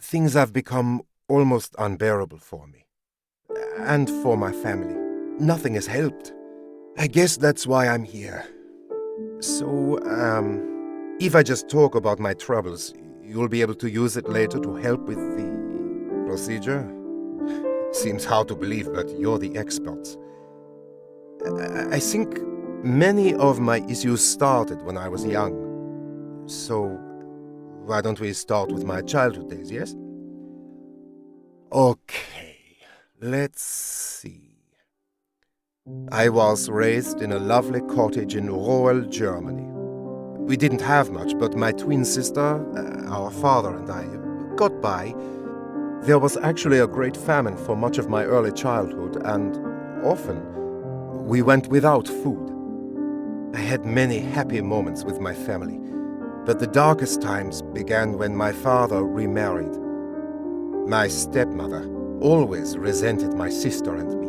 things have become almost unbearable for me. And for my family. Nothing has helped. I guess that's why I'm here. So, if I just talk about my troubles, you'll be able to use it later to help with the procedure? Seems hard to believe, but you're the experts. I think many of my issues started when I was young. So, why don't we start with my childhood days, yes? Okay, let's see. I was raised in a lovely cottage in rural Germany. We didn't have much, but my twin sister, our father and I got by. There was actually a great famine for much of my early childhood, and often we went without food. I had many happy moments with my family, but the darkest times began when my father remarried. My stepmother always resented my sister and me.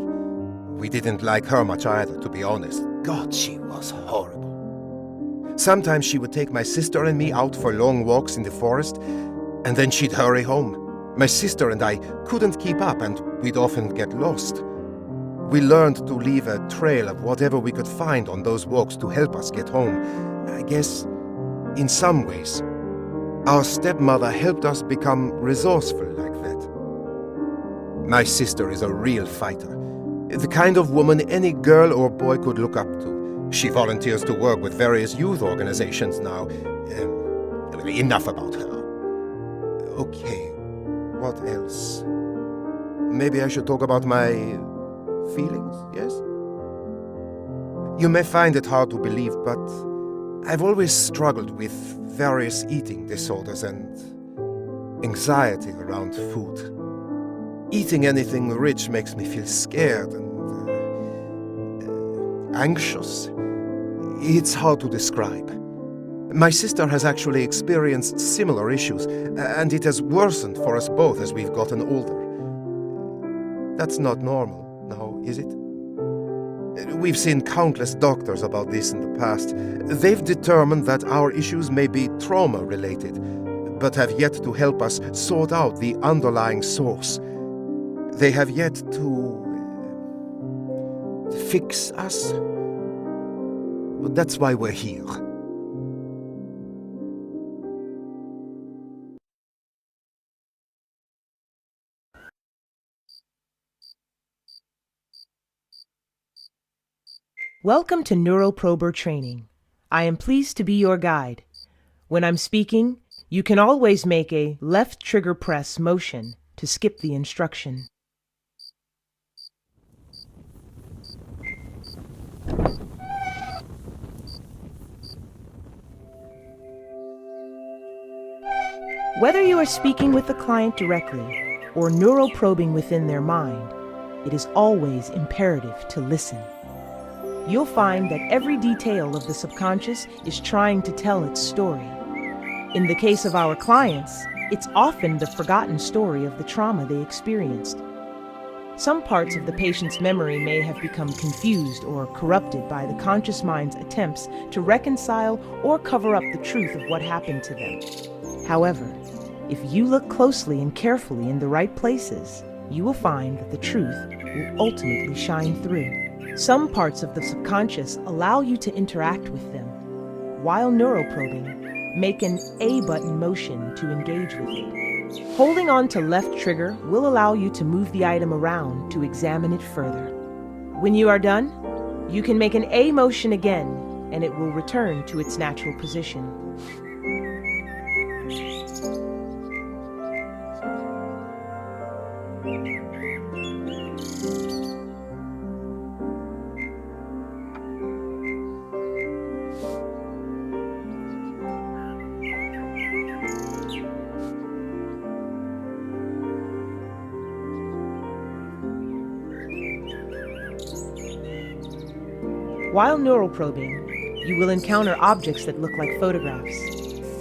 We didn't like her much either, to be honest. God, she was horrible. Sometimes she would take my sister and me out for long walks in the forest, and then she'd hurry home. My sister and I couldn't keep up, and we'd often get lost. We learned to leave a trail of whatever we could find on those walks to help us get home. I guess, in some ways, our stepmother helped us become resourceful like that. My sister is a real fighter. The kind of woman any girl or boy could look up to. She volunteers to work with various youth organizations now. Enough about her. Okay, what else? Maybe I should talk about my feelings, yes? You may find it hard to believe, but I've always struggled with various eating disorders and anxiety around food. Eating anything rich makes me feel scared and anxious. It's hard to describe. My sister has actually experienced similar issues, and it has worsened for us both as we've gotten older. That's not normal, now, is it? We've seen countless doctors about this in the past. They've determined that our issues may be trauma-related, but have yet to help us sort out the underlying source. They have yet to fix us. That's why we're here. Welcome to Neuroprober Training. I am pleased to be your guide. When I'm speaking, you can always make a left trigger press motion to skip the instruction. Whether you are speaking with the client directly or neuroprobing within their mind, it is always imperative to listen. You'll find that every detail of the subconscious is trying to tell its story. In the case of our clients, it's often the forgotten story of the trauma they experienced. Some parts of the patient's memory may have become confused or corrupted by the conscious mind's attempts to reconcile or cover up the truth of what happened to them. However, if you look closely and carefully in the right places, you will find that the truth will ultimately shine through. Some parts of the subconscious allow you to interact with them, while neuroprobing, make an A button motion to engage with it. Holding on to left trigger will allow you to move the item around to examine it further. When you are done, you can make an A motion again, and it will return to its natural position. While neuroprobing, you will encounter objects that look like photographs.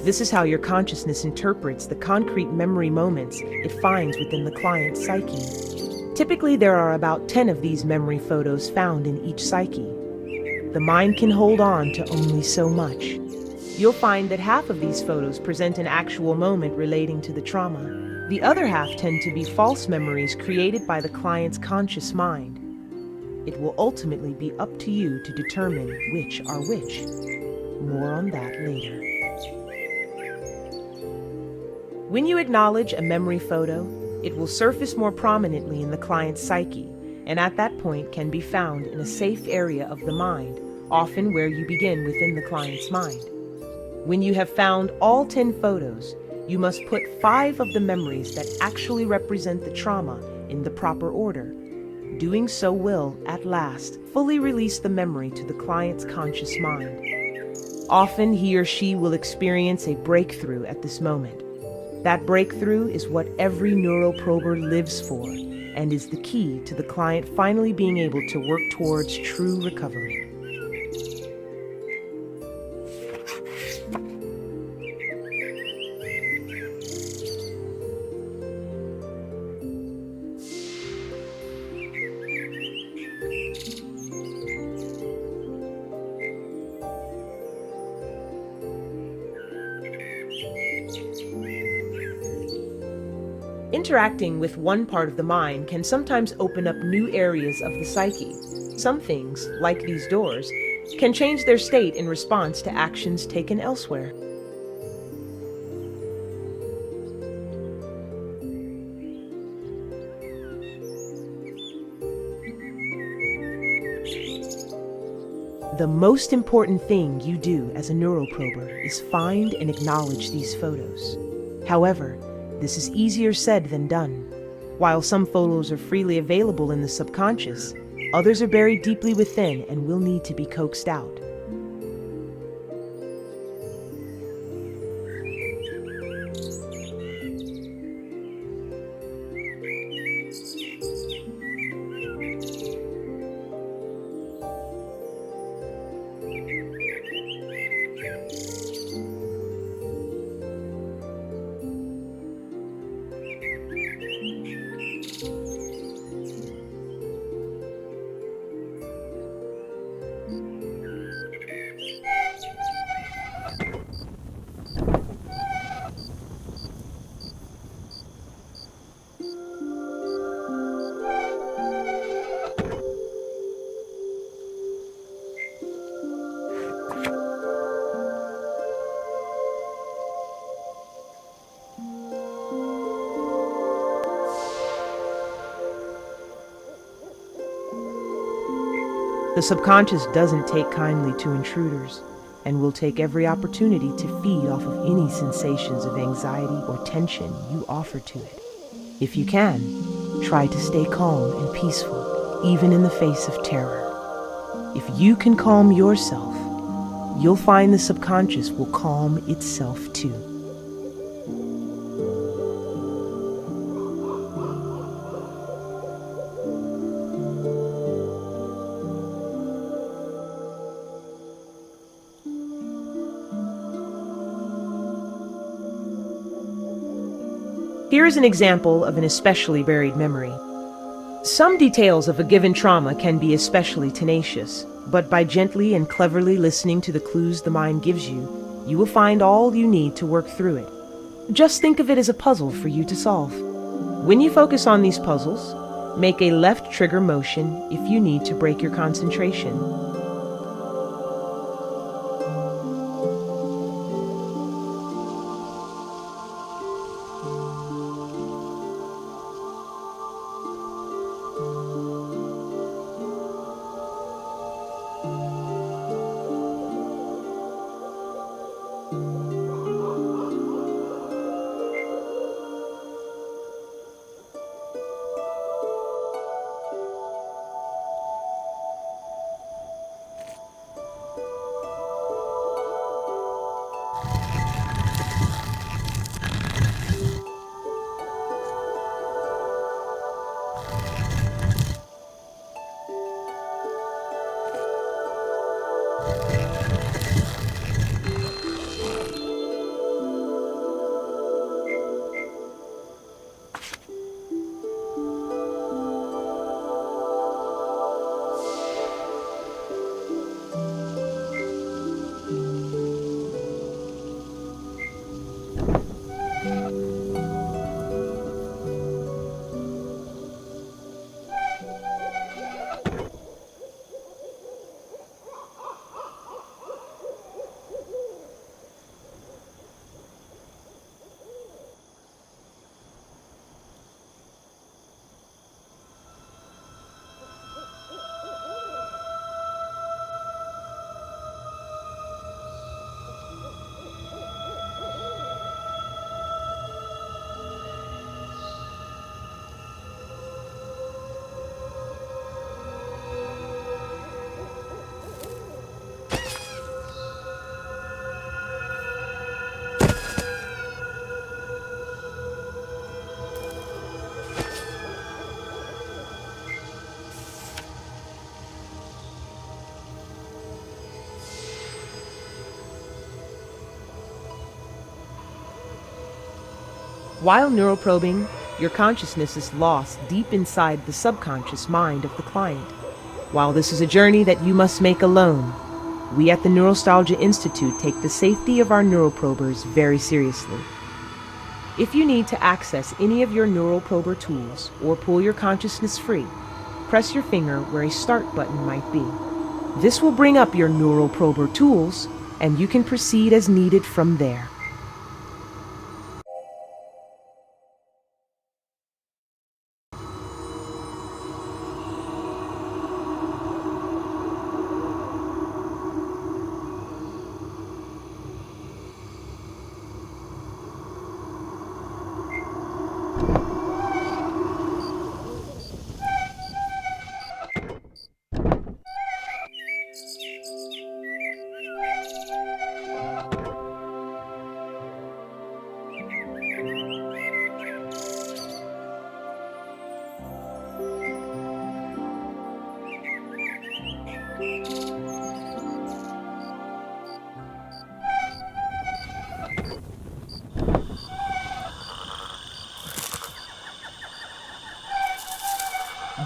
This is how your consciousness interprets the concrete memory moments it finds within the client's psyche. Typically, there are about 10 of these memory photos found in each psyche. The mind can hold on to only so much. You'll find that half of these photos present an actual moment relating to the trauma. The other half tend to be false memories created by the client's conscious mind. It will ultimately be up to you to determine which are which. More on that later. When you acknowledge a memory photo, it will surface more prominently in the client's psyche, and at that point can be found in a safe area of the mind, often where you begin within the client's mind. When you have found all 10 photos, you must put 5 of the memories that actually represent the trauma in the proper order. Doing so will, at last, fully release the memory to the client's conscious mind. Often he or she will experience a breakthrough at this moment. That breakthrough is what every neuroprober lives for and is the key to the client finally being able to work towards true recovery. Interacting with one part of the mind can sometimes open up new areas of the psyche. Some things, like these doors, can change their state in response to actions taken elsewhere. The most important thing you do as a neuroprober is find and acknowledge these photos. However, this is easier said than done. While some photos are freely available in the subconscious, others are buried deeply within and will need to be coaxed out. The subconscious doesn't take kindly to intruders and will take every opportunity to feed off of any sensations of anxiety or tension you offer to it. If you can, try to stay calm and peaceful, even in the face of terror. If you can calm yourself, you'll find the subconscious will calm itself too. Here is an example of an especially buried memory. Some details of a given trauma can be especially tenacious, but by gently and cleverly listening to the clues the mind gives you, you will find all you need to work through it. Just think of it as a puzzle for you to solve. When you focus on these puzzles, make a left trigger motion if you need to break your concentration. While neuroprobing, your consciousness is lost deep inside the subconscious mind of the client. While this is a journey that you must make alone, we at the Neurostalgia Institute take the safety of our neuroprobers very seriously. If you need to access any of your neuroprober tools or pull your consciousness free, press your finger where a start button might be. This will bring up your neuroprober tools, and you can proceed as needed from there.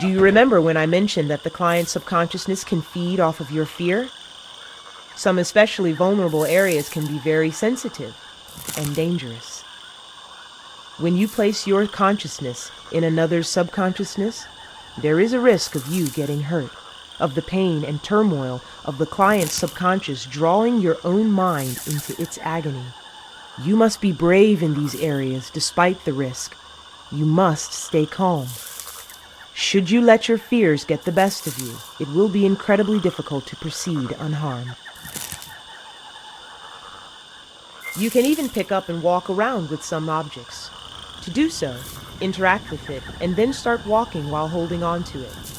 Do you remember when I mentioned that the client's subconsciousness can feed off of your fear? Some especially vulnerable areas can be very sensitive and dangerous. When you place your consciousness in another's subconsciousness, there is a risk of you getting hurt, of the pain and turmoil of the client's subconscious drawing your own mind into its agony. You must be brave in these areas despite the risk. You must stay calm. Should you let your fears get the best of you, it will be incredibly difficult to proceed unharmed. You can even pick up and walk around with some objects. To do so, interact with it, and then start walking while holding on to it.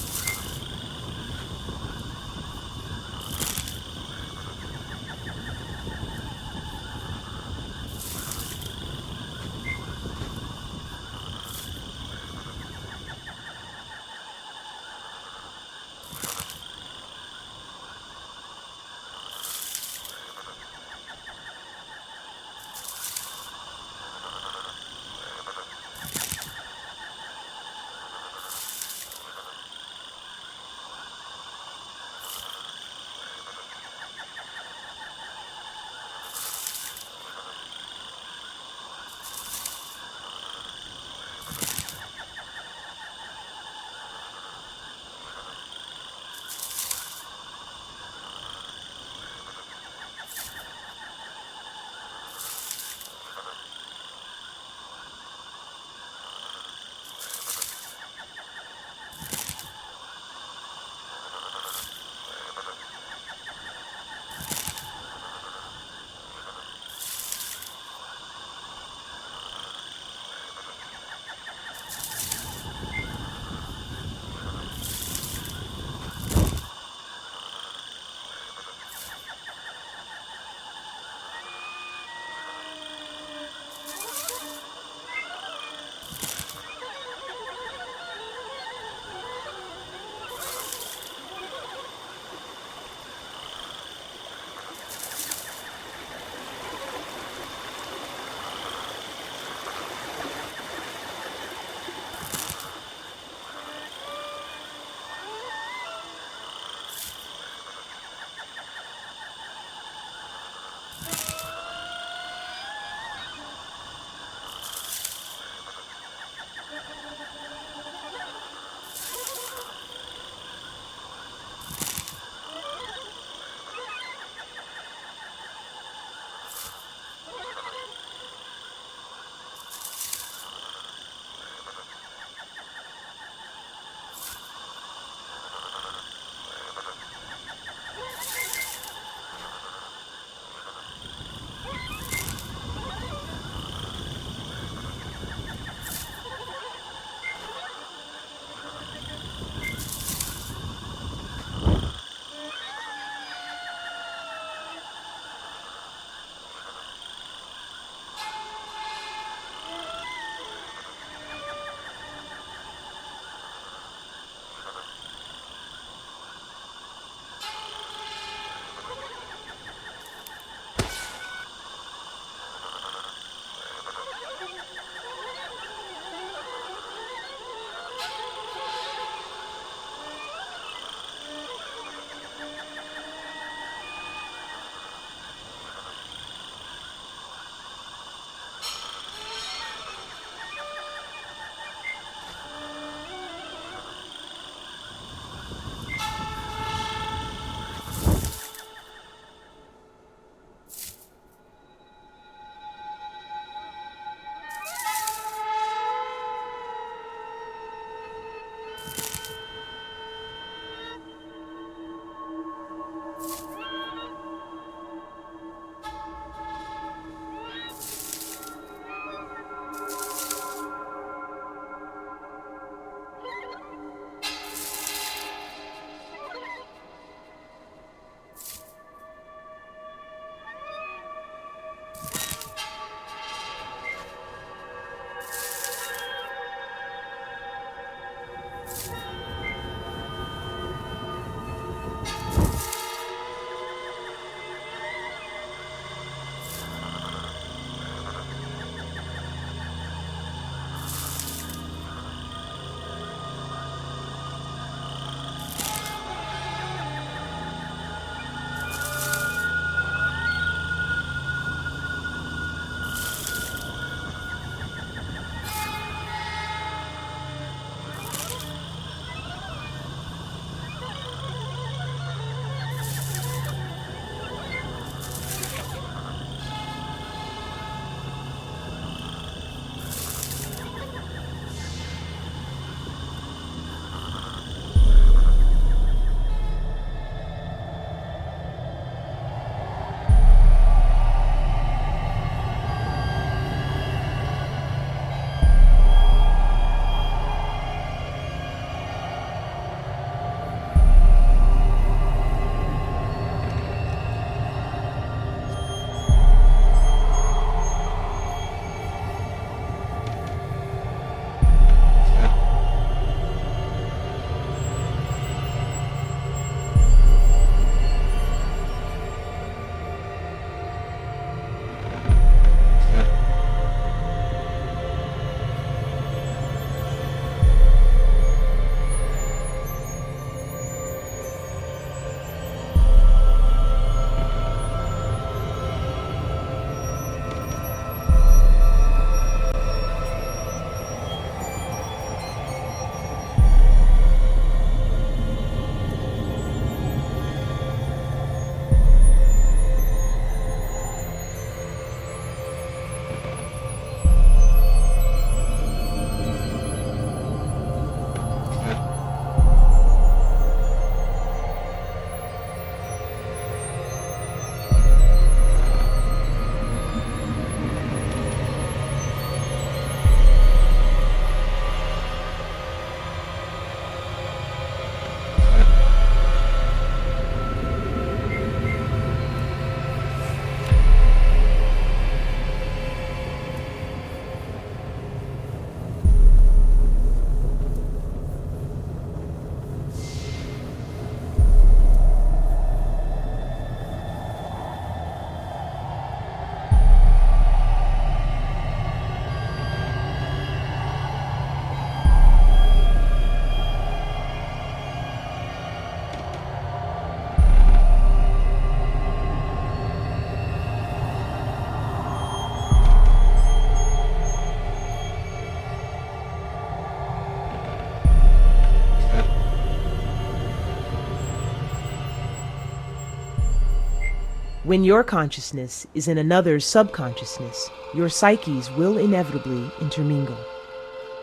When your consciousness is in another's subconsciousness, your psyches will inevitably intermingle.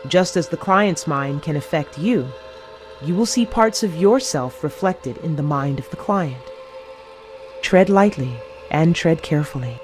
Just as the client's mind can affect you, you will see parts of yourself reflected in the mind of the client. Tread lightly and tread carefully.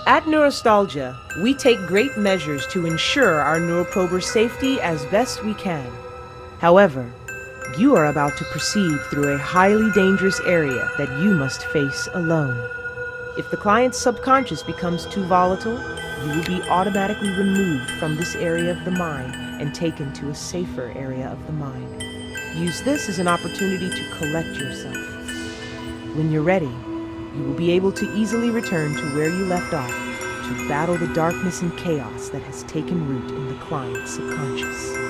At Neurostalgia, we take great measures to ensure our neuroprober's safety as best we can. However, you are about to proceed through a highly dangerous area that you must face alone. If the client's subconscious becomes too volatile, you will be automatically removed from this area of the mind and taken to a safer area of the mind. Use this as an opportunity to collect yourself. When you're ready, you will be able to easily return to where you left off to battle the darkness and chaos that has taken root in the client's subconscious.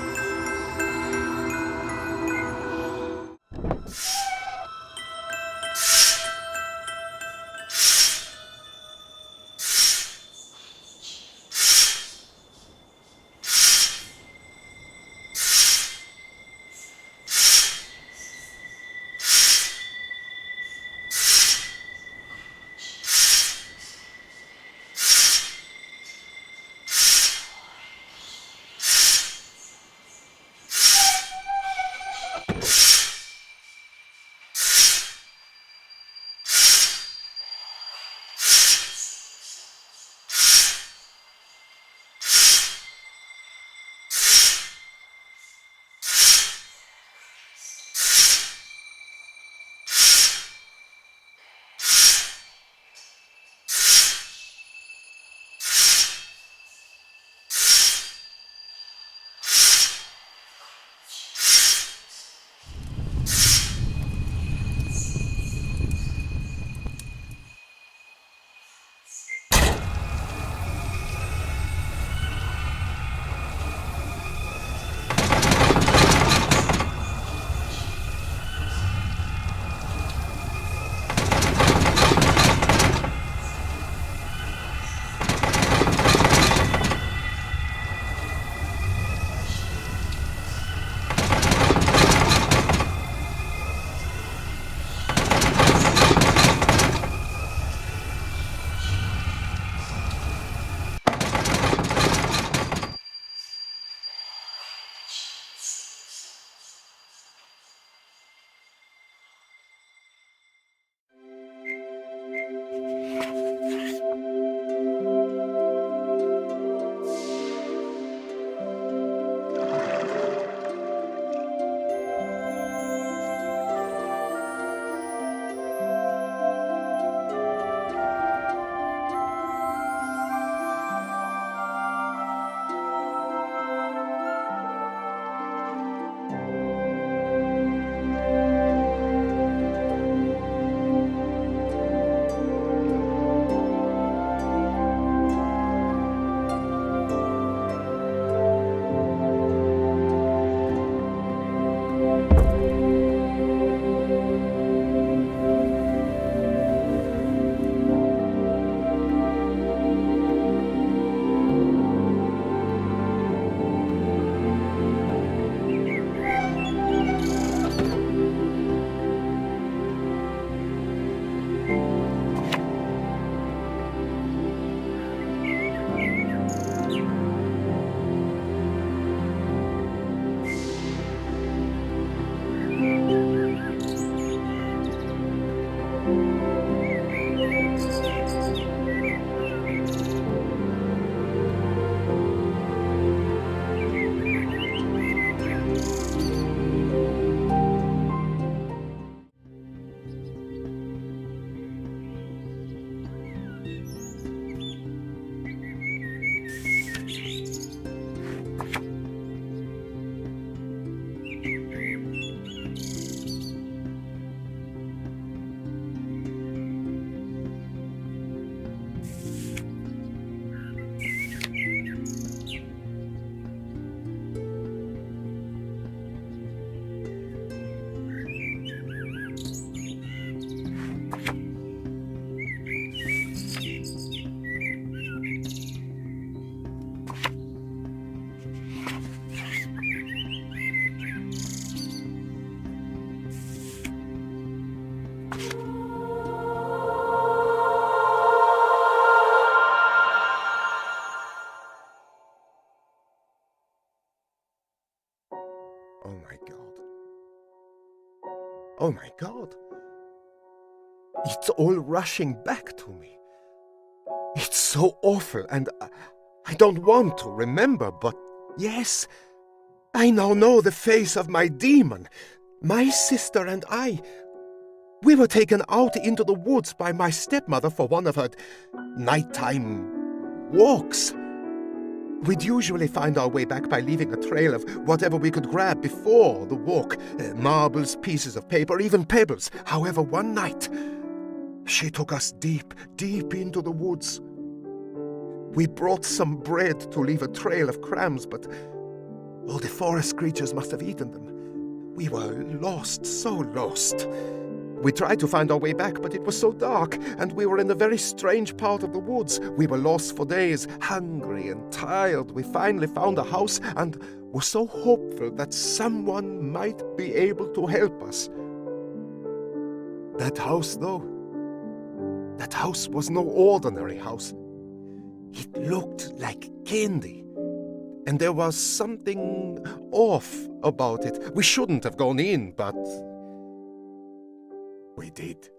Oh my God. It's all rushing back to me. It's so awful, and I don't want to remember, but yes, I now know the face of my demon. My sister and I, we were taken out into the woods by my stepmother for one of her nighttime walks. We'd usually find our way back by leaving a trail of whatever we could grab before the walk, marbles, pieces of paper, even pebbles. However, one night, she took us deep, deep into the woods. We brought some bread to leave a trail of crumbs, but all the forest creatures must have eaten them. We were lost, so lost. We tried to find our way back, but it was so dark, and we were in a very strange part of the woods. We were lost for days, hungry and tired. We finally found a house and were so hopeful that someone might be able to help us. That house, though, that house was no ordinary house. It looked like candy, and there was something off about it. We shouldn't have gone in, but we did.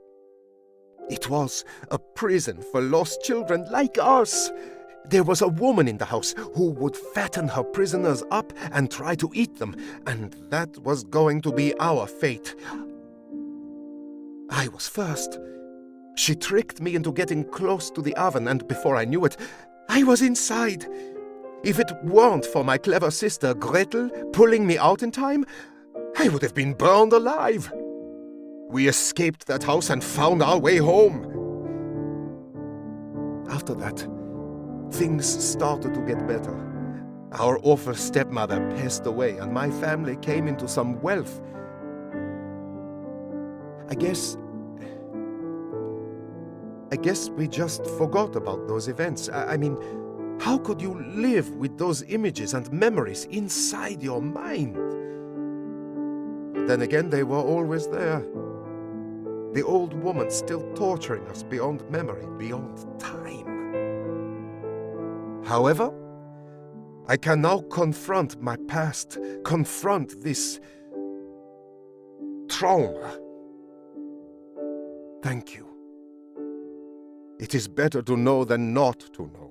It was a prison for lost children like us. There was a woman in the house who would fatten her prisoners up and try to eat them, and that was going to be our fate. I was first. She tricked me into getting close to the oven, and before I knew it, I was inside. If it weren't for my clever sister Gretel pulling me out in time, I would have been burned alive. We escaped that house and found our way home. After that, things started to get better. Our awful stepmother passed away, and my family came into some wealth. I guess we just forgot about those events. I mean, how could you live with those images and memories inside your mind? Then again, they were always there. The old woman still torturing us beyond memory, beyond time. However, I can now confront my past, confront this trauma. Thank you. It is better to know than not to know.